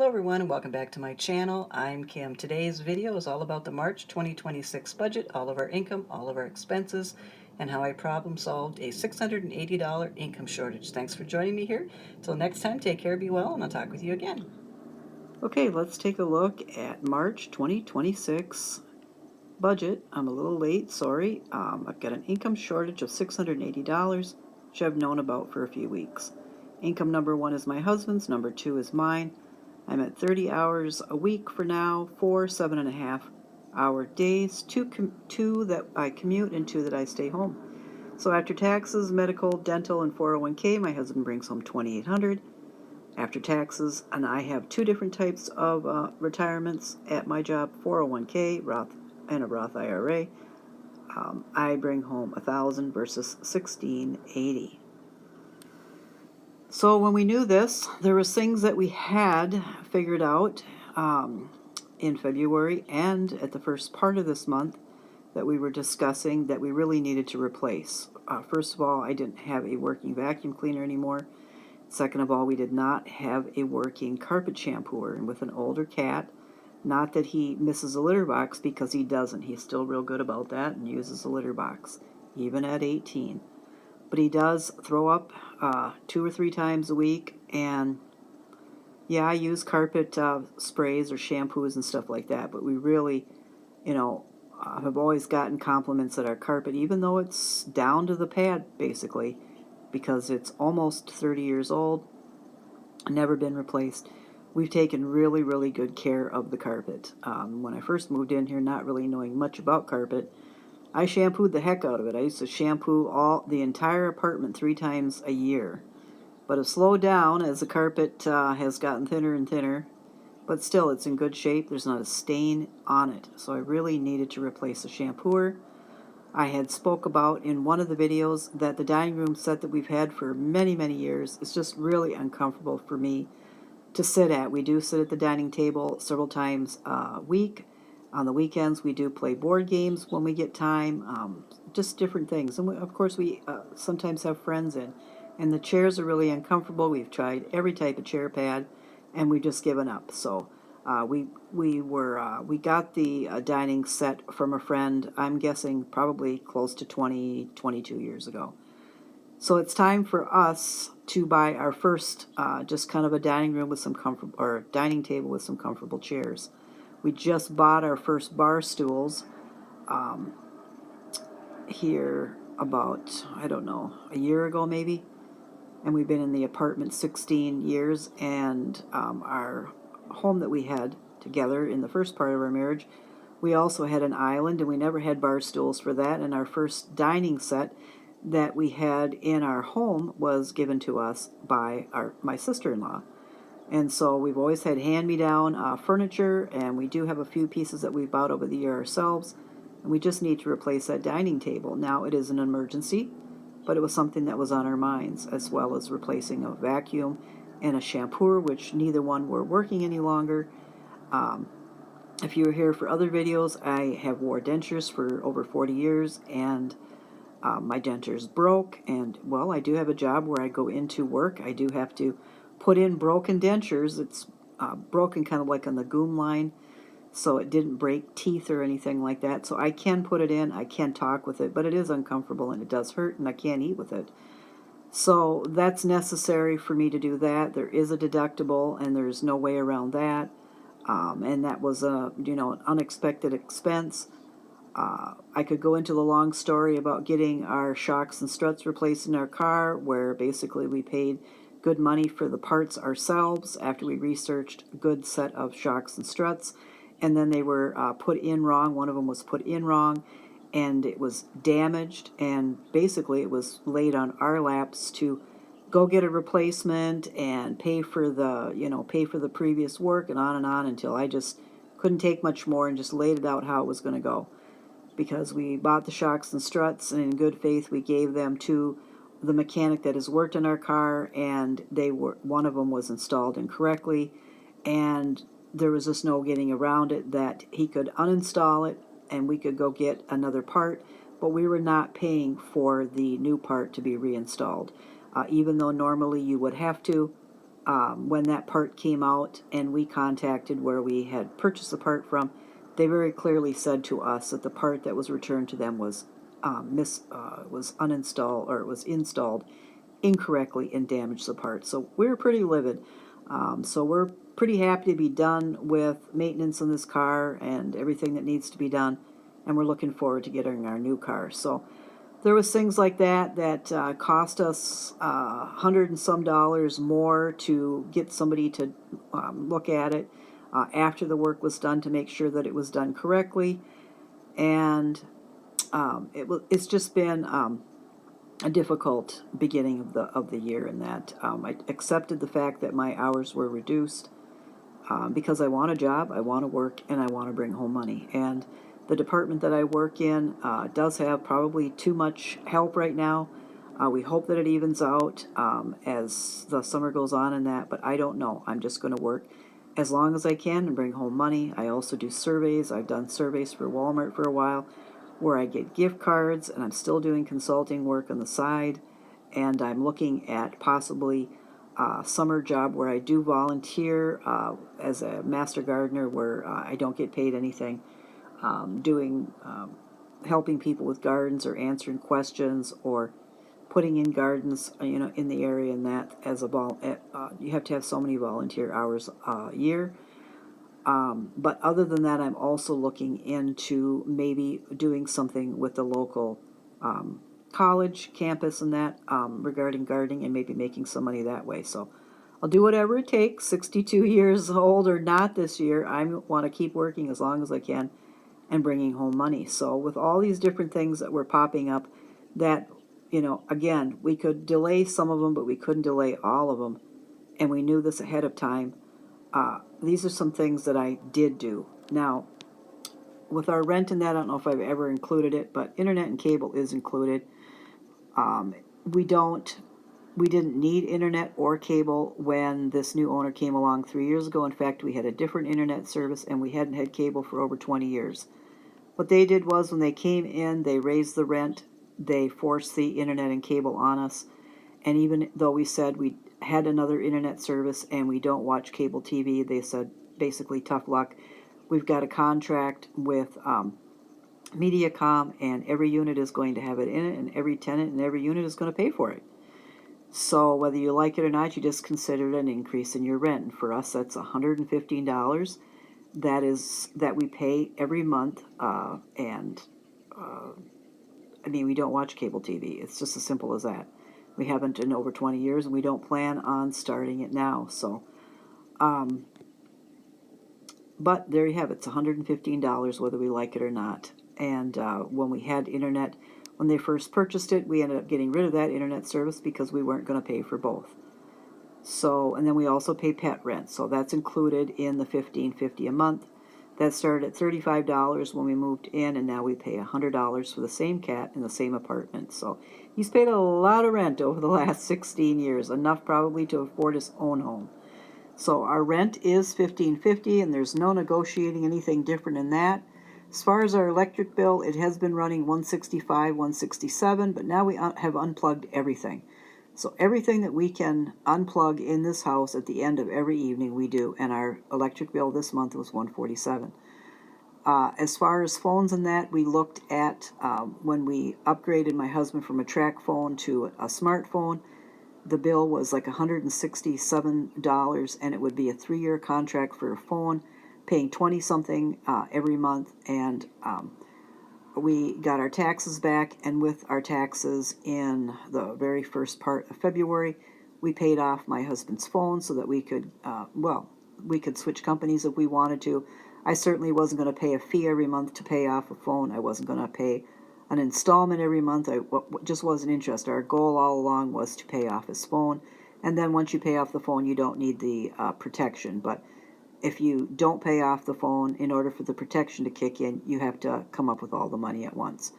Hello everyone and welcome back to my channel. I'm Kim. Today's video is all about the March 2026 budget, all of our income, all of our expenses, and how I problem solved a $680 income shortage. Thanks for joining me here. Till next time, take care, be well, and I'll talk with you again. Okay, let's take a look at March 2026 budget. I'm a little late, sorry. I've got an income shortage of $680, which I've known about for a few weeks. Income number 1 is my husband's, number 2 is mine. I'm at 30 hours a week for now, 4 7.5-hour days, two that I commute and 2 that I stay home. So after taxes, medical, dental, and 401k, my husband brings home $2,800 after taxes, and I have 2 different types of retirements at my job, 401k, Roth, and a Roth IRA. I bring home $1,000 versus $1,680. So when we knew this, there was things that we had figured out in February and at the first part of this month that we were discussing that we really needed to replace. First of all, I didn't have a working vacuum cleaner anymore. Second of all, we did not have a working carpet shampooer. And with an older cat, not that he misses a litter box, because he doesn't. He's still real good about that and uses a litter box, even at 18. But he does throw up 2 or 3 times a week. And yeah, I use carpet sprays or shampoos and stuff like that. But we really, have always gotten compliments that our carpet, even though it's down to the pad, basically, because it's almost 30 years old, never been replaced. We've taken really, really good care of the carpet. When I first moved in here, not really knowing much about carpet, I shampooed the heck out of it. I used to shampoo the entire apartment 3 times a year. But it slowed down as the carpet has gotten thinner and thinner. But still, it's in good shape. There's not a stain on it. So I really needed to replace the shampooer. I had spoke about in one of the videos that the dining room set that we've had for many, many years is just really uncomfortable for me to sit at. We do sit at the dining table several times a week. On the weekends, we do play board games when we get time, just different things. And of course, we sometimes have friends in. And the chairs are really uncomfortable. We've tried every type of chair pad, and we've just given up. So we got the dining set from a friend, I'm guessing probably close to 22 years ago. So it's time for us to buy our first just kind of a dining room with some comfort, or dining table with some comfortable chairs. We just bought our first bar stools here about, I don't know, a year ago maybe. And we've been in the apartment 16 years, and our home that we had together in the first part of our marriage, we also had an island, and we never had bar stools for that. And our first dining set that we had in our home was given to us by my sister-in-law. And so we've always had hand-me-down furniture, and we do have a few pieces that we've bought over the year ourselves, and we just need to replace that dining table. Now, it is an emergency, but it was something that was on our minds, as well as replacing a vacuum and a shampooer, which neither one were working any longer. If you were here for other videos, I have wore dentures for over 40 years, and my dentures broke, and, well, I do have a job where I go into work. I do have to put in broken dentures. It's broken kind of like on the Goom line, so it didn't break teeth or anything like that. So I can put it in, I can talk with it, but it is uncomfortable and it does hurt, and I can't eat with it. So that's necessary for me to do that. There is a deductible, and there's no way around that. And that was an unexpected expense. I could go into the long story about getting our shocks and struts replaced in our car, where basically we paid good money for the parts ourselves after we researched a good set of shocks and struts, and then they were put in wrong. One of them was put in wrong, and it was damaged, and basically it was laid on our laps to go get a replacement and pay for the previous work, and on until I just couldn't take much more and just laid it out how it was going to go. Because we bought the shocks and struts, and in good faith we gave them to the mechanic that has worked in our car, and one of them was installed incorrectly, and there was just no getting around it, that he could uninstall it and we could go get another part, but we were not paying for the new part to be reinstalled, even though normally you would have to. when that part came out and we contacted where we had purchased the part from, they very clearly said to us that the part that was returned to them was was uninstalled, or it was installed incorrectly and damaged the part. So we were pretty livid. So we're pretty happy to be done with maintenance on this car and everything that needs to be done, and we're looking forward to getting our new car. So there was things like that that cost us $100 and some more to get somebody to look at it after the work was done to make sure that it was done correctly. And it's just been a difficult beginning of the year, in that I accepted the fact that my hours were reduced because I want a job, I want to work, and I want to bring home money. And the department that I work in does have probably too much help right now. We hope that it evens out as the summer goes on and that, but I don't know. I'm just going to work as long as I can and bring home money. I also do surveys. I've done surveys for Walmart for a while where I get gift cards, and I'm still doing consulting work on the side. And I'm looking at possibly a summer job where I do volunteer as a master gardener, where I don't get paid anything, doing helping people with gardens or answering questions or putting in gardens, in the area. And that as you have to have so many volunteer hours a year. But other than that, I'm also looking into maybe doing something with the local college campus and that regarding gardening, and maybe making some money that way. So I'll do whatever it takes. 62 years old or not this year, I want to keep working as long as I can and bringing home money. So with all these different things that were popping up, that, again, we could delay some of them, but we couldn't delay all of them. And we knew this ahead of time. These are some things that I did do. Now, with our rent and that, I don't know if I've ever included it, but internet and cable is included. We didn't need internet or cable when this new owner came along 3 years ago. In fact, we had a different internet service, and we hadn't had cable for over 20 years. What they did was, when they came in, they raised the rent. They forced the internet and cable on us. And even though we said we had another internet service and we don't watch cable TV, they said basically, tough luck. We've got a contract with Mediacom, and every unit is going to have it in it, and every tenant and every unit is going to pay for it. So whether you like it or not, you just consider it an increase in your rent. And for us, that's $115. That we pay every month. We don't watch cable TV. It's just as simple as that. We haven't in over 20 years, and we don't plan on starting it now. So, but there you have it. It's $115 whether we like it or not. And when we had internet, when they first purchased it, we ended up getting rid of that internet service because we weren't going to pay for both. So, and then we also pay pet rent. So that's included in the $15.50 a month. That started at $35 when we moved in, and now we pay $100 for the same cat in the same apartment. So he's paid a lot of rent over the last 16 years, enough probably to afford his own home. So our rent is $15.50, and there's no negotiating anything different in that. As far as our electric bill, it has been running $165, $167, but now we have unplugged everything. So everything that we can unplug in this house at the end of every evening, we do, and our electric bill this month was $147. As far as phones and that, we looked at when we upgraded my husband from a track phone to a smartphone. The bill was like $167, and it would be a 3-year contract for a phone, paying $20-something every month. And we got our taxes back, and with our taxes in the very first part of February, we paid off my husband's phone so that we could switch companies if we wanted to. I certainly wasn't going to pay a fee every month to pay off a phone. I wasn't going to pay an installment every month. I just wasn't interested. Our goal all along was to pay off his phone, and then once you pay off the phone, you don't need the protection. But if you don't pay off the phone, in order for the protection to kick in, you have to come up with all the money at once.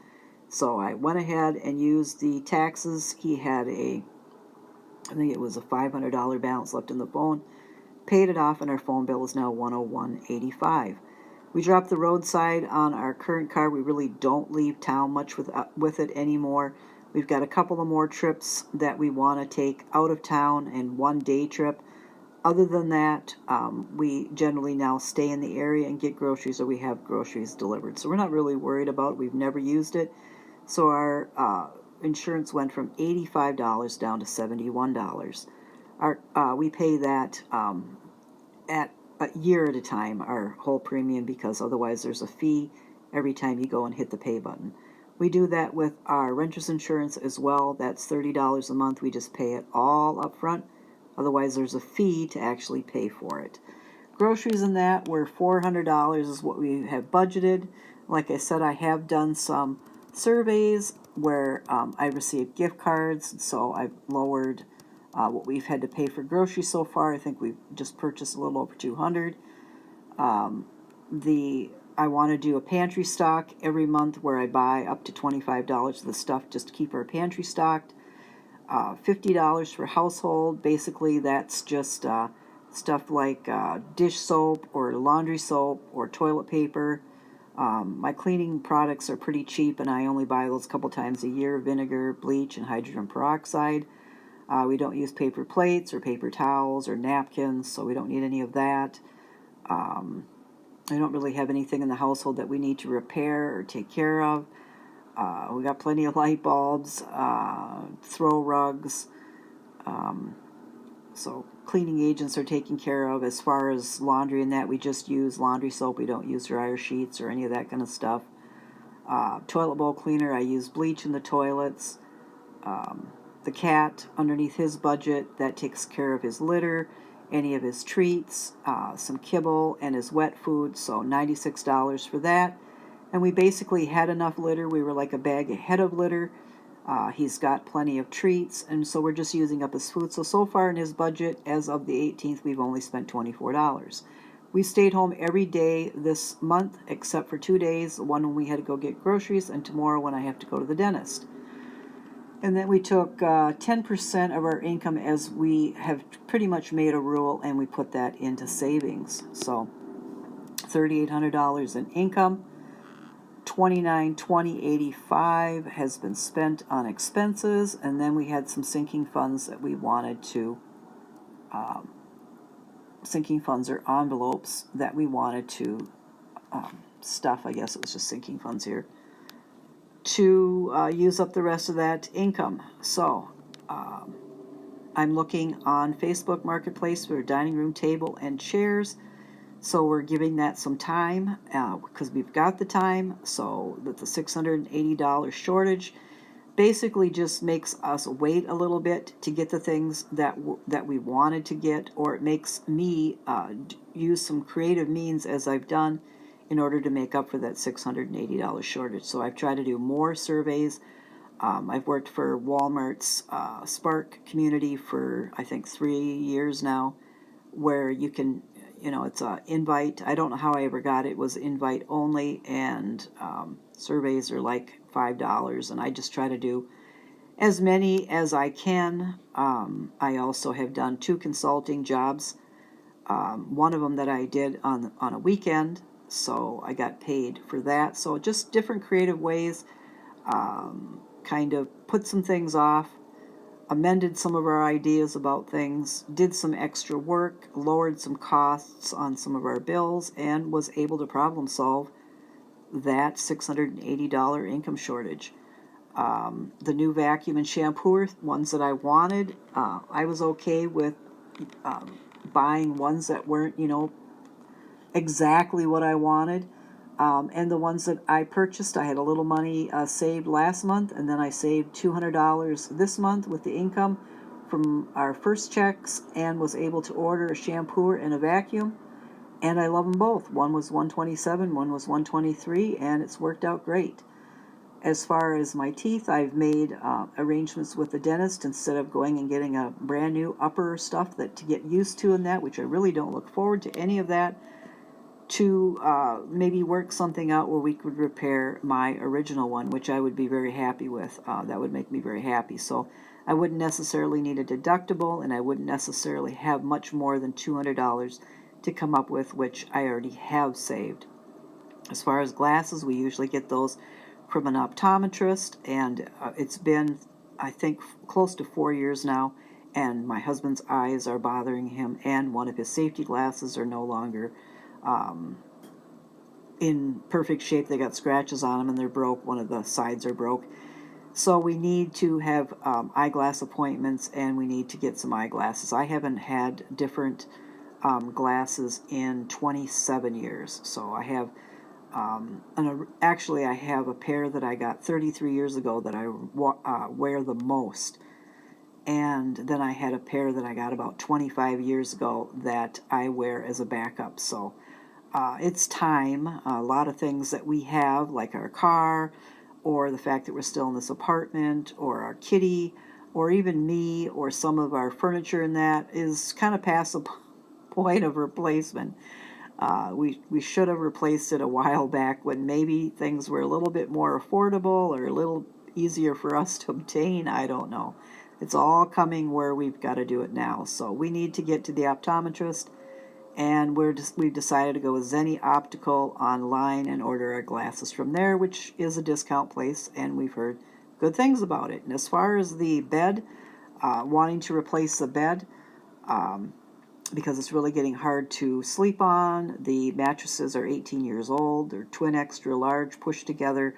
So I went ahead and used the taxes. He had I think it was a $500 balance left in the phone, paid it off, and our phone bill is now $101.85. We dropped the roadside on our current car. We really don't leave town much with it anymore. We've got a couple of more trips that we want to take out of town, and one day trip. Other than that, we generally now stay in the area and get groceries, or we have groceries delivered. So we're not really worried about it. We've never used it. So our insurance went from $85 down to $71. We pay that at a year at a time, our whole premium, because otherwise there's a fee every time you go and hit the pay button. We do that with our renter's insurance as well. That's $30 a month. We just pay it all up front. Otherwise, there's a fee to actually pay for it. Groceries in that were $400 is what we have budgeted. Like I said, I have done some surveys where I received gift cards, so I've lowered what we've had to pay for groceries so far. I think we've just purchased a little over $200. I want to do a pantry stock every month where I buy up to $25 of the stuff just to keep our pantry stocked. $50 for household. Basically, that's just stuff like dish soap or laundry soap or toilet paper. My cleaning products are pretty cheap, and I only buy those a couple times a year: vinegar, bleach, and hydrogen peroxide. We don't use paper plates or paper towels or napkins, so we don't need any of that. I don't really have anything in the household that we need to repair or take care of. We got plenty of light bulbs, throw rugs, so cleaning agents are taken care of. As far as laundry and that, we just use laundry soap. We don't use dryer sheets or any of that kind of stuff. Toilet bowl cleaner, I use bleach in the toilets. The cat, underneath his budget, that takes care of his litter, any of his treats, some kibble, and his wet food, so $96 for that. And we basically had enough litter. We were like a bag ahead of litter. He's got plenty of treats, and so we're just using up his food. So far in his budget, as of the 18th, we've only spent $24. We stayed home every day this month except for 2 days, one when we had to go get groceries and tomorrow when I have to go to the dentist. And then we took 10% of our income, as we have pretty much made a rule, and we put that into savings. So $3,800 in income. $29,2085 has been spent on expenses, and then we had some sinking funds that we wanted to sinking funds or envelopes that we wanted to stuff. I guess it was just sinking funds here to use up the rest of that income. So I'm looking on Facebook Marketplace for a dining room table and chairs. So we're giving that some time because we've got the time. So with the $680 shortage, basically just makes us wait a little bit to get the things that we wanted to get, or it makes me use some creative means, as I've done, in order to make up for that $680 shortage. So I've tried to do more surveys. I've worked for Walmart's Spark community for I think 3 years now, where you can, it's a invite. I don't know how I ever got it. It was invite only, and surveys are like $5, and I just try to do as many as I can. I also have done 2 consulting jobs. One of them that I did on a weekend, so I got paid for that. So just different creative ways, kind of put some things off, amended some of our ideas about things, did some extra work, lowered some costs on some of our bills, and was able to problem solve that $680 income shortage. The new vacuum and shampoo are ones that I wanted. I was okay with buying ones that weren't, exactly what I wanted. And the ones that I purchased, I had a little money saved last month, and then I saved $200 this month with the income from our first checks, and was able to order a shampooer and a vacuum. And I love them both. One was $127, one was $123, and it's worked out great. As far as my teeth, I've made arrangements with the dentist, instead of going and getting a brand new upper stuff that to get used to in that, which I really don't look forward to any of that, to maybe work something out where we could repair my original one, which I would be very happy with. That would make me very happy. So I wouldn't necessarily need a deductible, and I wouldn't necessarily have much more than $200 to come up with, which I already have saved. As far as glasses, we usually get those from an optometrist, and it's been, I think, close to 4 years now, and my husband's eyes are bothering him, and one of his safety glasses are no longer in perfect shape. They got scratches on them and they're broke. One of the sides are broke. So we need to have eyeglass appointments, and we need to get some eyeglasses. I haven't had different glasses in 27 years. So I have, actually I have a pair that I got 33 years ago that I wear the most. And then I had a pair that I got about 25 years ago that I wear as a backup. So it's time. A lot of things that we have, like our car, or the fact that we're still in this apartment, or our kitty, or even me, or some of our furniture in that, is kind of past the point of replacement. We should have replaced it a while back when maybe things were a little bit more affordable or a little easier for us to obtain. I don't know. It's all coming where we've got to do it now. So we need to get to the optometrist, and we've decided to go with Zenni Optical online and order our glasses from there, which is a discount place, and we've heard good things about it. And as far as the bed, wanting to replace the bed, because it's really getting hard to sleep on. The mattresses are 18 years old. They're twin extra large pushed together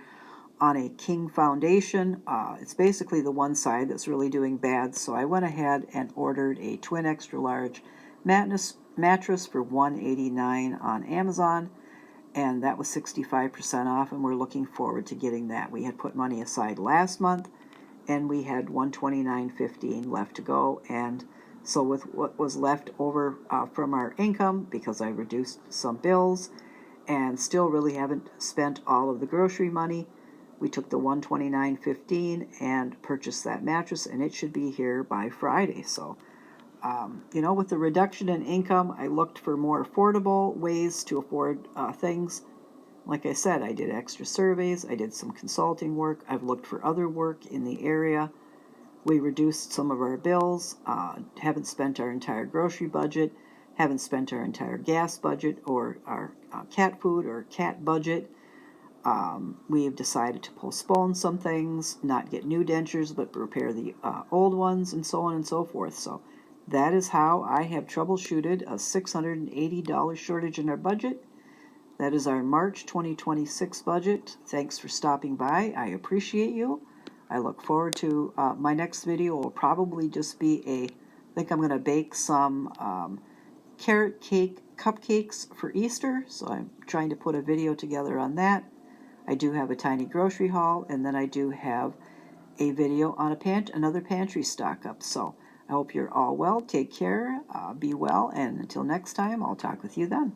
on a king foundation. It's basically the one side that's really doing bad, so I went ahead and ordered a twin extra large mattress for $189 on Amazon, and that was 65% off, and we're looking forward to getting that. We had put money aside last month, and we had $129.15 left to go, and so with what was left over from our income, because I reduced some bills and still really haven't spent all of the grocery money, we took the $129.15 and purchased that mattress, and it should be here by Friday. So with the reduction in income, I looked for more affordable ways to afford things. Like I said, I did extra surveys, I did some consulting work, I've looked for other work in the area. We reduced some of our bills, haven't spent our entire grocery budget, haven't spent our entire gas budget or our cat food or cat budget. We have decided to postpone some things, not get new dentures, but repair the old ones, and so on and so forth. So that is how I have troubleshooted a $680 shortage in our budget. That is our March 2026 budget. Thanks for stopping by. I appreciate you. I look forward to my next video. Will probably just be I think I'm going to bake some carrot cake cupcakes for Easter. So I'm trying to put a video together on that. I do have a tiny grocery haul, and then I do have a video on another pantry stock up. So I hope you're all well. Take care, be well, and until next time, I'll talk with you then.